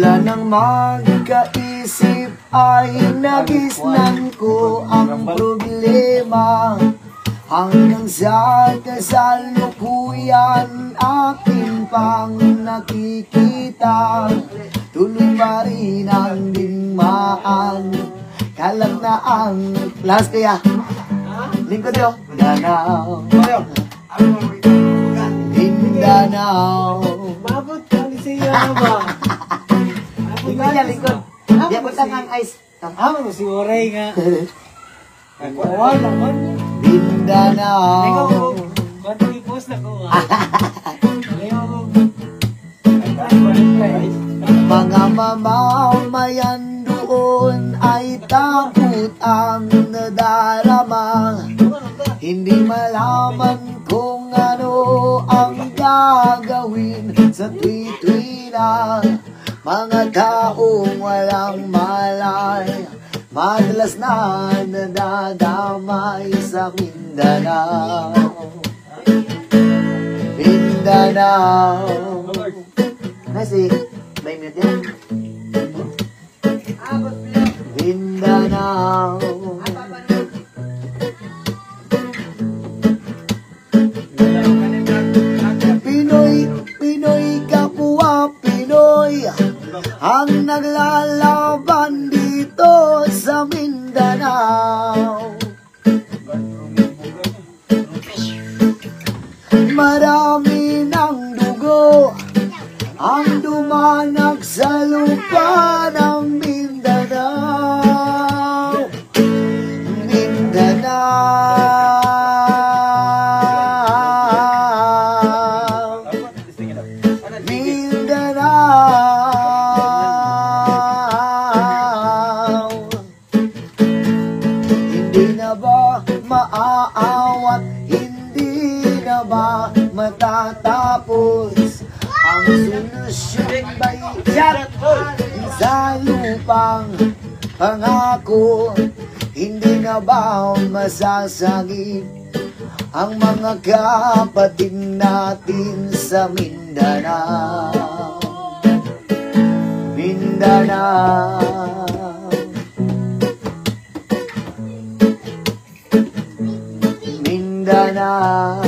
Mula nang magkaisip ay nagisnan ko ang problema. Hanggang sa kasalukuyan akin pang nakikita, tuloy pa rin ang digmaan. Kalang na ang last kaya lingkod yun Mindanao, Mindanao. Mabot ka ni siya ba? Lingkod yan, lingkod. Di ako tangang ice. Ano si Oray nga? Nagkawan naman. Mindanao. Ba't i-post na ko Mga mamamayan doon ay takot ang nadarama. Hindi malaman kung ano ang gagawin sa tuwi-tuwina. Mga taong walang malay, madalas na nadadamay sa Mindanao. Mindanao. Nasi, may minute yan. Mindanao. Pinoy, Pinoy, kapwa Pinoy ang naglalaban dito sa Mindanao. Marami ng dugo ang dumanak sa lupa ng Mindanao. Mindanao. Mindanao. Hindi na ba maaawat? Hindi na ba matatapos ang solusyon ba'y yan sa lupang pangako? Hindi na ba masasagip ang mga kapatid natin sa Mindanao? Mindanao. Mindanao.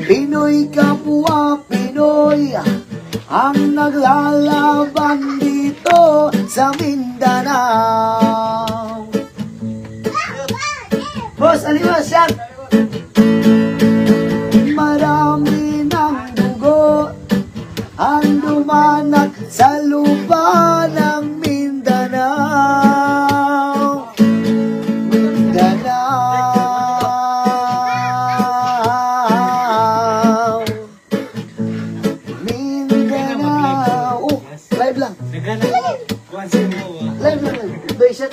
Pinoy, kapwa Pinoy ang naglalaban dito sa Mindanao. Boss, aliwas yan! Marami ng dugo ang dumanak sa lupa ng Mindanao. Mindanao. Mindanao. Oh, live lang. Naghanap ko. Kuwan siya mo. Live lang. Live. Doy siya,